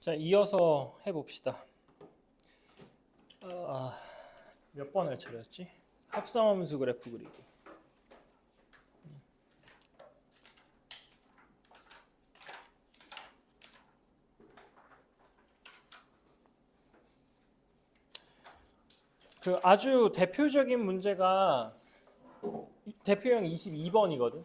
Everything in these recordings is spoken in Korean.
자, 이어서 해봅시다. 몇 번을 차렸지? 합성함수 그래프 그리기. 그 아주 대표적인 문제가 대표형 22번이거든.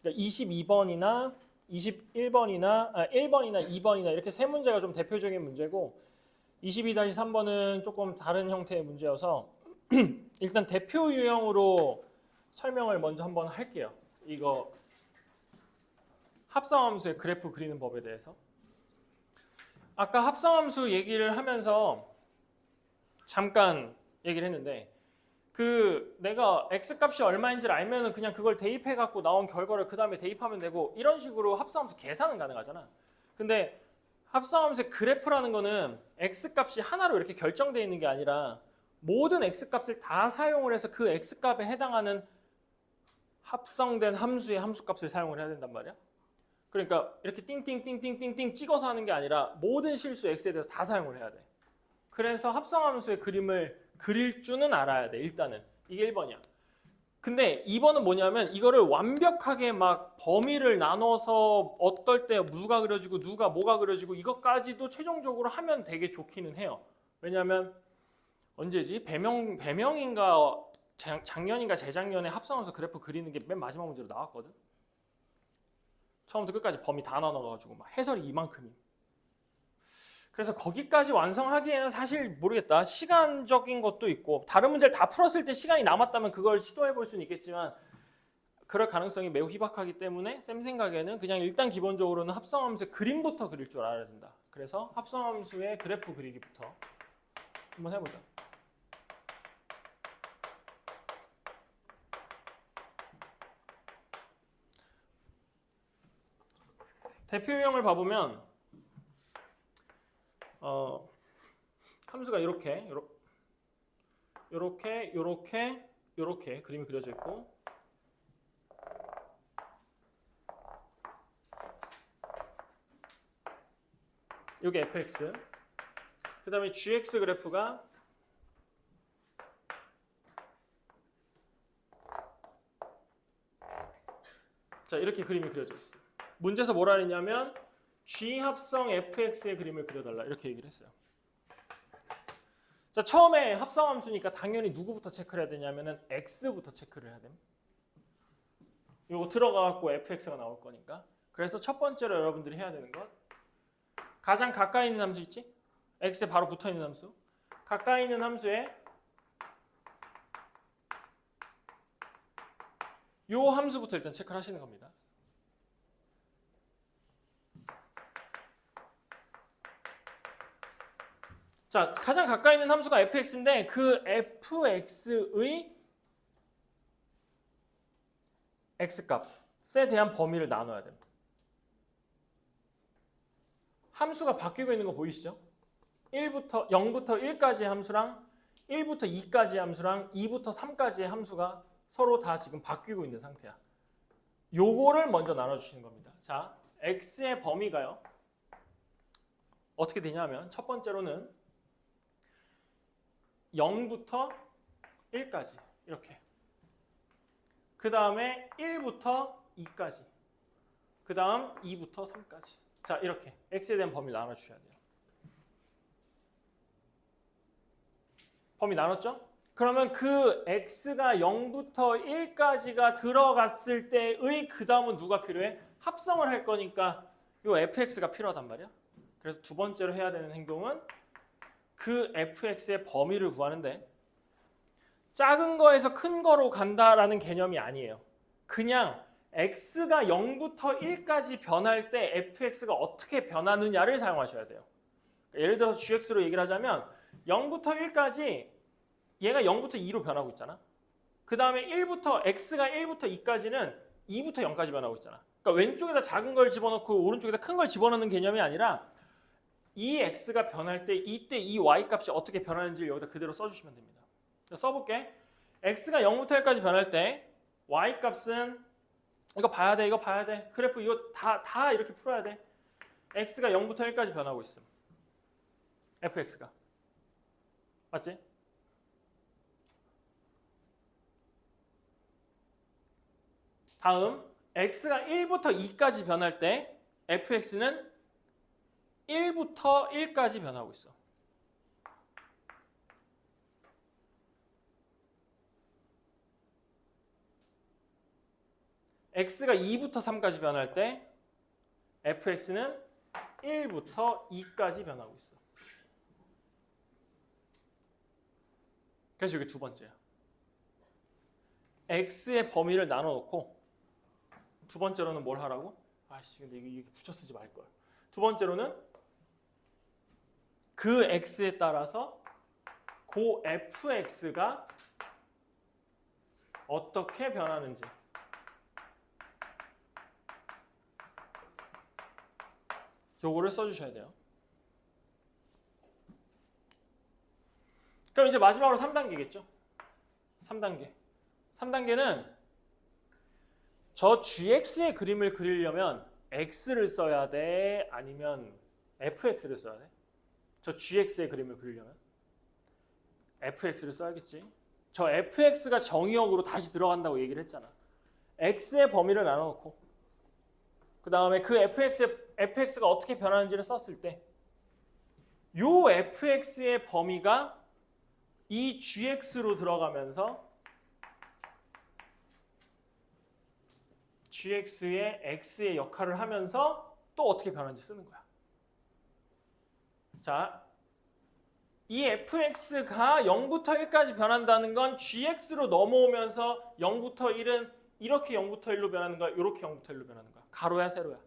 그러니까 22번이나 21번이나 1번이나 2번이나 이렇게 세 문제가 좀 대표적인 문제고 22-3번은 조금 다른 형태의 문제여서 일단 대표 유형으로 설명을 먼저 한번 할게요. 이거 합성함수의 그래프 그리는 법에 대해서. 아까 합성함수 얘기를 하면서 잠깐 얘기를 했는데 그 내가 x값이 얼마인지를 알면은 그냥 그걸 대입해 갖고 나온 결과를 그 다음에 대입하면 되고 이런 식으로 합성함수 계산은 가능하잖아. 근데 합성함수의 그래프라는 거는 x값이 하나로 이렇게 결정되어 있는 게 아니라 모든 x값을 다 사용을 해서 그 x값에 해당하는 합성된 함수의 함수값을 사용을 해야 된단 말이야. 그러니까 이렇게 띵띵띵띵띵띵 찍어서 하는 게 아니라 모든 실수 x에 대해서 다 사용을 해야 돼. 그래서 합성함수의 그림을 그릴 줄은 알아야 돼. 일단은 이게 1번이야. 근데 2번은 뭐냐면 이거를 완벽하게 막 범위를 나눠서 어떨 때 누가 그려지고 누가 뭐가 그려지고 이것까지도 최종적으로 하면 되게 좋기는 해요. 왜냐하면 언제지? 배명인가 작년인가 재작년에 합성함수 그래프 그리는 게 맨 마지막 문제로 나왔거든. 처음부터 끝까지 범위 다 나눠가지고 막 해설이 이만큼이. 그래서 거기까지 완성하기에는 사실 모르겠다. 시간적인 것도 있고 다른 문제를 다 풀었을 때 시간이 남았다면 그걸 시도해 볼 수는 있겠지만 그럴 가능성이 매우 희박하기 때문에 쌤 생각에는 그냥 일단 기본적으로는 합성함수의 그림부터 그릴 줄 알아야 된다. 그래서 합성함수의 그래프 그리기부터 한번 해보자. 대표 유형을 봐보면 함수가 이렇게 그림이 그려져 있고 여기 fx 그 다음에 gx 그래프가 자 이렇게 그림이 그려져 있어. 문제에서 뭐라 했냐면 G 합성 fx의 그림을 그려달라 이렇게 얘기를 했어요. 자 처음에 합성함수니까 당연히 누구부터 체크를 해야 되냐면은 x부터 체크를 해야 됩니다. 이거 들어가갖고 fx가 나올 거니까. 그래서 첫 번째로 여러분들이 해야 되는 것 가장 가까이 있는 함수 있지? x에 바로 붙어 있는 함수. 가까이 있는 함수에 요 함수부터 일단 체크를 하시는 겁니다. 자, 가장 가까이 있는 함수가 fx인데 그 fx의 x값에 대한 범위를 나눠야 됩니다. 함수가 바뀌고 있는 거 보이시죠? 0부터 1까지의 함수랑 1부터 2까지의 함수랑 2부터 3까지의 함수가 서로 다 지금 바뀌고 있는 상태야. 요거를 먼저 나눠주시는 겁니다. 자, x의 범위가요. 어떻게 되냐면 첫 번째로는 0부터 1까지 이렇게 그 다음에 1부터 2까지 그 다음 2부터 3까지 자 이렇게 x에 대한 범위를 나눠주셔야 돼요. 범위 나눴죠? 그러면 그 x가 0부터 1까지가 들어갔을 때의 그 다음은 누가 필요해? 합성을 할 거니까 요 fx가 필요하단 말이야. 그래서 두 번째로 해야 되는 행동은 그 fx의 범위를 구하는데 작은 거에서 큰 거로 간다라는 개념이 아니에요. 그냥 x가 0부터 1까지 변할 때 fx가 어떻게 변하느냐를 사용하셔야 돼요. 예를 들어서 gx로 얘기를 하자면 0부터 1까지 얘가 0부터 2로 변하고 있잖아. 그 다음에 x가 1부터 2까지는 2부터 0까지 변하고 있잖아. 그러니까 왼쪽에다 작은 걸 집어넣고 오른쪽에다 큰 걸 집어넣는 개념이 아니라 이 x가 변할 때 이때 이 y값이 어떻게 변하는지 여기다 그대로 써주시면 됩니다. 써볼게. x가 0부터 1까지 변할 때 y값은 이거 봐야 돼. 그래프 이거 다 이렇게 풀어야 돼. x가 0부터 1까지 변하고 있음. fx가. 맞지? 다음 x가 1부터 2까지 변할 때 fx는 1부터 1까지 변하고 있어. x가 2부터 3까지 변할 때 fx는 1부터 2까지 변하고 있어. 그래서 이게 두 번째야. x의 범위를 나눠놓고 두 번째로는 뭘 하라고? 아씨, 근데 이게 붙여 쓰지 말걸. 두 번째로는 그 x에 따라서 그 fx가 어떻게 변하는지 요거를 써주셔야 돼요. 그럼 이제 마지막으로 3단계겠죠? 3단계. 3단계는 저 gx의 그림을 그리려면 x를 써야 돼? 아니면 fx를 써야 돼? 저 gx의 그림을 그리려면 fx를 써야겠지. 저 fx가 정의역으로 다시 들어간다고 얘기를 했잖아. x의 범위를 나눠놓고 그 다음에 그 fx가 어떻게 변하는지를 썼을 때 요 fx의 범위가 이 gx로 들어가면서 gx의 x의 역할을 하면서 또 어떻게 변하는지 쓰는 거야. 자, 이 fx가 0부터 1까지 변한다는 건 gx로 넘어오면서 0부터 1은 이렇게 0부터 1로 변하는 거야, 이렇게 0부터 1로 변하는 거야. 가로야, 세로야.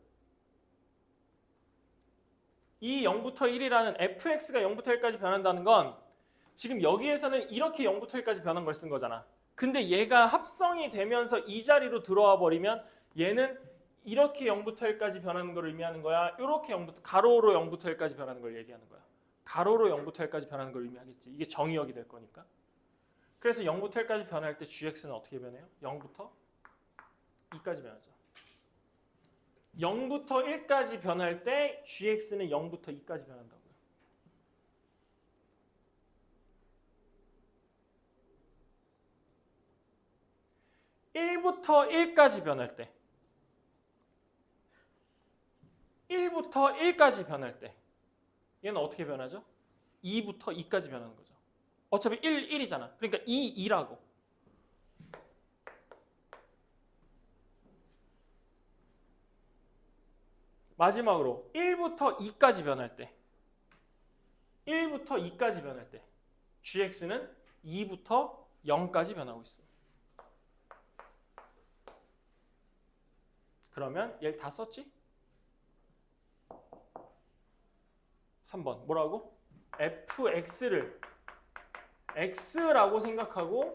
이 0부터 1이라는 fx가 0부터 1까지 변한다는 건 지금 여기에서는 이렇게 0부터 1까지 변한 걸 쓴 거잖아. 근데 얘가 합성이 되면서 이 자리로 들어와 버리면 얘는 이렇게 0부터 1까지 변하는 걸 의미하는 거야. 이렇게 가로로 0부터 1까지 변하는 걸 얘기하는 거야. 가로로 0부터 1까지 변하는 걸 의미하겠지. 이게 정의역이 될 거니까. 그래서 0부터 1까지 변할 때 gx는 어떻게 변해요? 0부터 2까지 변하죠. 0부터 1까지 변할 때 gx는 0부터 2까지 변한다고요. (1부터 1까지) 변할 때 1부터 1까지 변할 때 얘는 어떻게 변하죠? 2부터 2까지 변하는 거죠. 어차피 1, 1이잖아. 그러니까 2, 2라고. 마지막으로 1부터 2까지 변할 때 1부터 2까지 변할 때 gx는 2부터 0까지 변하고 있어. 그러면 얘를 다 썼지? 3번 뭐라고? fx를 x라고 생각하고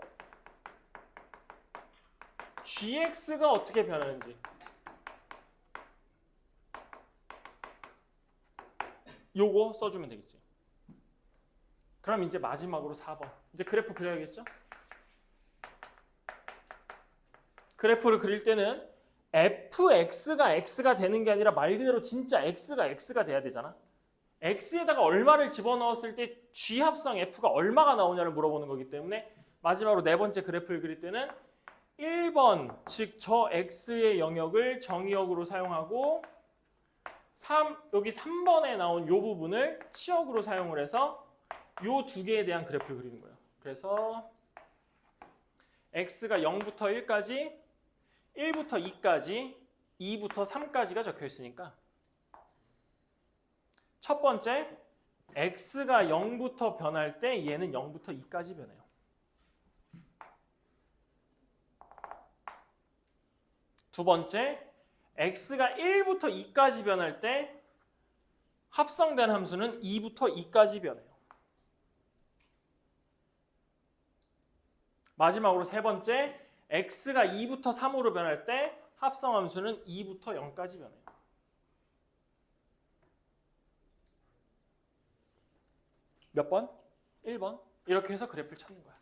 gx가 어떻게 변하는지 요거 써주면 되겠지. 그럼 이제 마지막으로 4번. 이제 그래프 그려야겠죠? 그래프를 그릴 때는 fx가 x가 되는 게 아니라 말 그대로 진짜 x가 x가 돼야 되잖아. x에다가 얼마를 집어넣었을 때 g 합성 f가 얼마가 나오냐를 물어보는 거기 때문에 마지막으로 네 번째 그래프를 그릴 때는 1번, 즉 저 x의 영역을 정의역으로 사용하고 여기 3번에 나온 이 부분을 치역으로 사용을 해서 이 두 개에 대한 그래프를 그리는 거예요. 그래서 x가 0부터 1까지, 1부터 2까지, 2부터 3까지가 적혀 있으니까 첫 번째, x가 0부터 변할 때 얘는 0부터 2까지 변해요. 두 번째, x가 1부터 2까지 변할 때 합성된 함수는 2부터 2까지 변해요. 마지막으로 세 번째, x가 2부터 3으로 변할 때 합성 함수는 2부터 0까지 변해요. 몇 번? 1번. 이렇게 해서 그래프를 찾는 거야.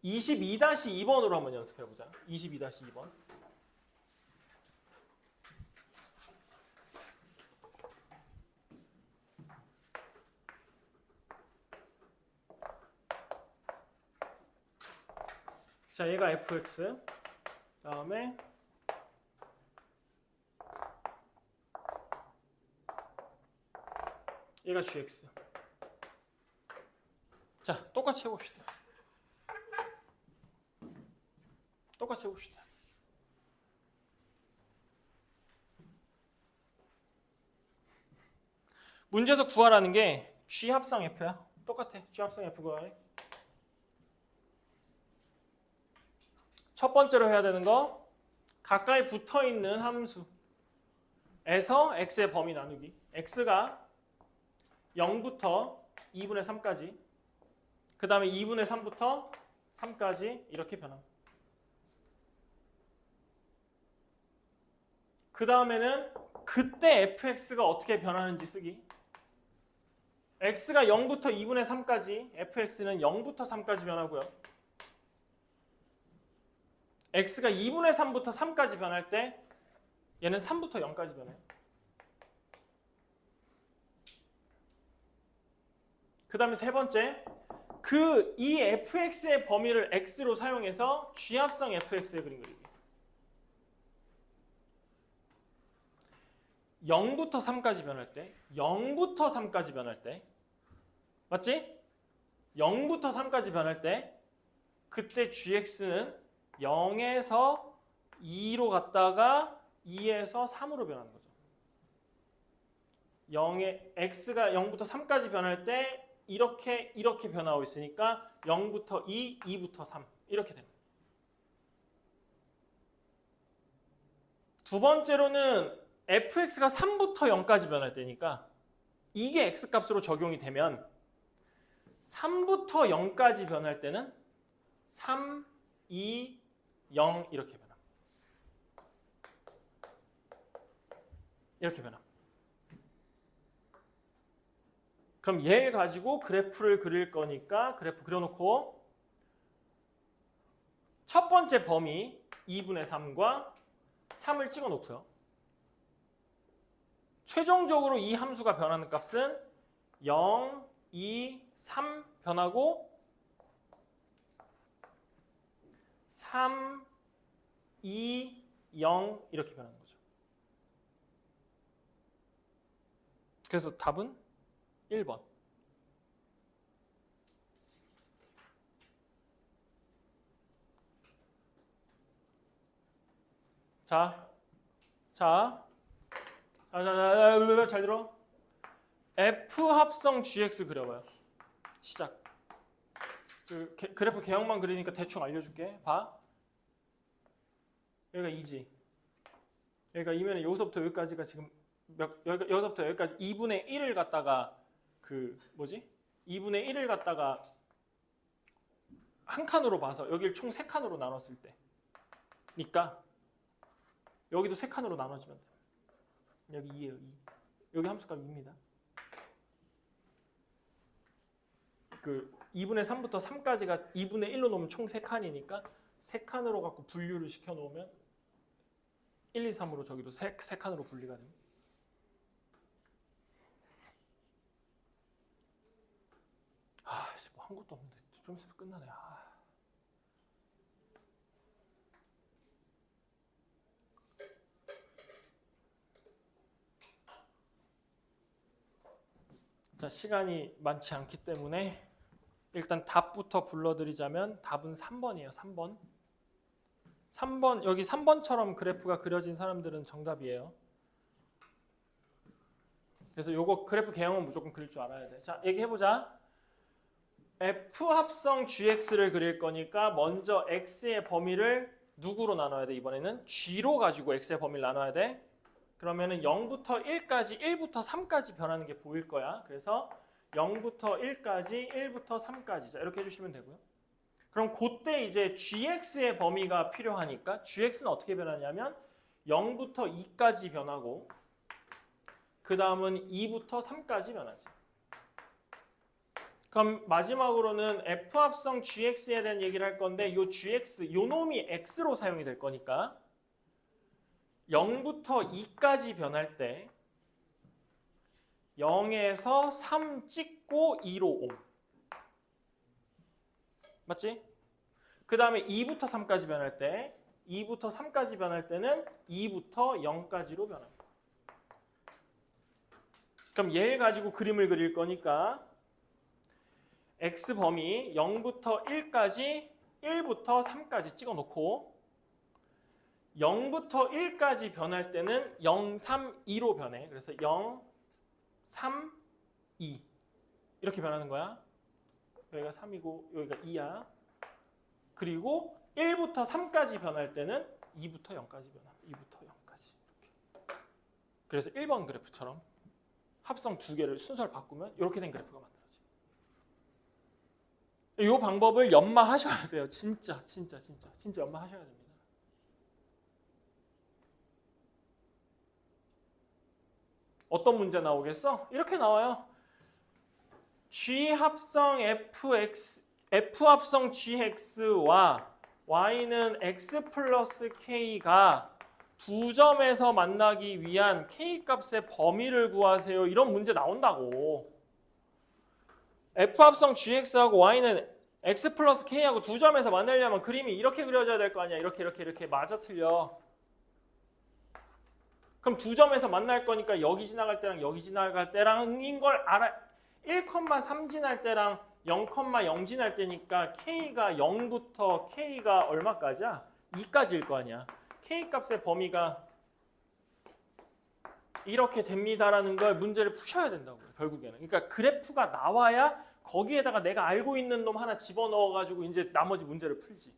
22-2번으로 한번 연습해보자. 22-2번. 자, 얘가 fx. 다음에 얘가 gx. 자, 똑같이 해봅시다. 똑같이 해봅시다. 문제에서 구하라는 게 G 합성 F야. 똑같아. G 합성 F 구하래. 첫 번째로 해야 되는 거 가까이 붙어있는 함수에서 x의 범위 나누기. x가 0부터 2분의 3까지, 그 다음에 2분의 3부터 3까지 이렇게 변합니다. 그 다음에는 그때 fx가 어떻게 변하는지 쓰기. x가 0부터 2분의 3까지, fx는 0부터 3까지 변하고요. x가 2분의 3부터 3까지 변할 때 얘는 3부터 0까지 변해요. 그 다음에 세 번째, 이 fx의 범위를 x로 사용해서 G합성 fx의 그림 그리기. 0부터 3까지 변할 때, 0부터 3까지 변할 때, 맞지? 0부터 3까지 변할 때 그때 gx는 0에서 2로 갔다가 2에서 3으로 변하는 거죠. x가 0부터 3까지 변할 때 이렇게 변하고 있으니까 0부터 2, 2부터 3 이렇게 됩니다. 두 번째로는 fx가 3부터 0까지 변할 때니까 이게 x값으로 적용이 되면 3부터 0까지 변할 때는 3, 2, 0 이렇게 변합니다. 이렇게 변합니다. 그럼 얘 가지고 그래프를 그릴 거니까 그래프 그려놓고 첫 번째 범위 2분의 3과 3을 찍어 놓고요. 최종적으로 이 함수가 변하는 값은 0, 2, 3 변하고 3, 2, 0 이렇게 변하는 거죠. 그래서 답은 1번. 자, 잘 들어. F 합성 GX 그려봐요. 시작. 그래프 개형만 그리니까 대충 알려줄게. 봐. 여기가 2지. 여기가 2면 여기서부터 여기까지가 지금 여기서부터 여기까지 2분의 1을 갖다가 2분의 1을 갖다가 한 칸으로 봐서 여기를 총 3칸으로 나눴을 때니까 여기도 3칸으로 나눠지면 돼요. 여기 2예요. 2. 여기 함수값 2입니다. 2분의 3부터 3까지가 2분의 1로 놓으면 총 3칸이니까 3칸으로 갖고 분류를 시켜 놓으면 1, 2, 3으로 저기도 3칸으로 분리가 됩니다. 뭐 한 것도 없는데 좀 있으면 끝나네. 자, 시간이 많지 않기 때문에 일단 답부터 불러드리자면 답은 3번이에요. 3번. 3번, 여기 3번처럼 그래프가 그려진 사람들은 정답이에요. 그래서 요거 그래프 개형은 무조건 그릴 줄 알아야 돼. 자, 얘기해보자. F 합성 GX를 그릴 거니까 먼저 X의 범위를 누구로 나눠야 돼? 이번에는 G로 가지고 X의 범위를 나눠야 돼. 그러면은 0부터 1까지, 1부터 3까지 변하는 게 보일 거야. 그래서 0부터 1까지, 1부터 3까지. 자, 이렇게 해주시면 되고요. 그럼 그때 이제 GX의 범위가 필요하니까 GX는 어떻게 변하냐면 0부터 2까지 변하고 그 다음은 2부터 3까지 변하지. 그럼 마지막으로는 F 합성 GX에 대한 얘기를 할 건데 요 GX, 요 놈이 X로 사용이 될 거니까 0부터 2까지 변할 때 0에서 3 찍고 2로 옴. 맞지? 그 다음에 2부터 3까지 변할 때 2부터 3까지 변할 때는 2부터 0까지로 변합니다. 그럼 얘를 가지고 그림을 그릴 거니까 X 범위 0부터 1까지 1부터 3까지 찍어 놓고 0부터 1까지 변할 때는 0, 3, 2로 변해. 그래서 0, 3, 2 이렇게 변하는 거야. 여기가 3이고 여기가 2야. 그리고 1부터 3까지 변할 때는 2부터 0까지 변합니다. 2부터 0까지 이렇게. 그래서 1번 그래프처럼 합성 두 개를 순서를 바꾸면 이렇게 된 그래프가 만들어져요. 이 방법을 연마하셔야 돼요. 진짜 연마하셔야 됩니다. 어떤 문제 나오겠어? 이렇게 나와요. G 합성 F 합성 GX와 Y는 X 플러스 K가 두 점에서 만나기 위한 K 값의 범위를 구하세요. 이런 문제 나온다고. F 합성 GX하고 Y는 X 플러스 K하고 두 점에서 만나려면 그림이 이렇게 그려져야 될 거 아니야. 이렇게 맞아 틀려. 그럼 두 점에서 만날 거니까 여기 지나갈 때랑 여기 지나갈 때랑인 걸 알아. 1,3 지날 때랑 0,0 지날 때니까 K가 0부터 K가 얼마까지야? 2까지일 거 아니야. K 값의 범위가 이렇게 됩니다라는 걸 문제를 푸셔야 된다고요. 결국에는. 그러니까 그래프가 나와야 거기에다가 내가 알고 있는 놈 하나 집어넣어가지고 이제 나머지 문제를 풀지.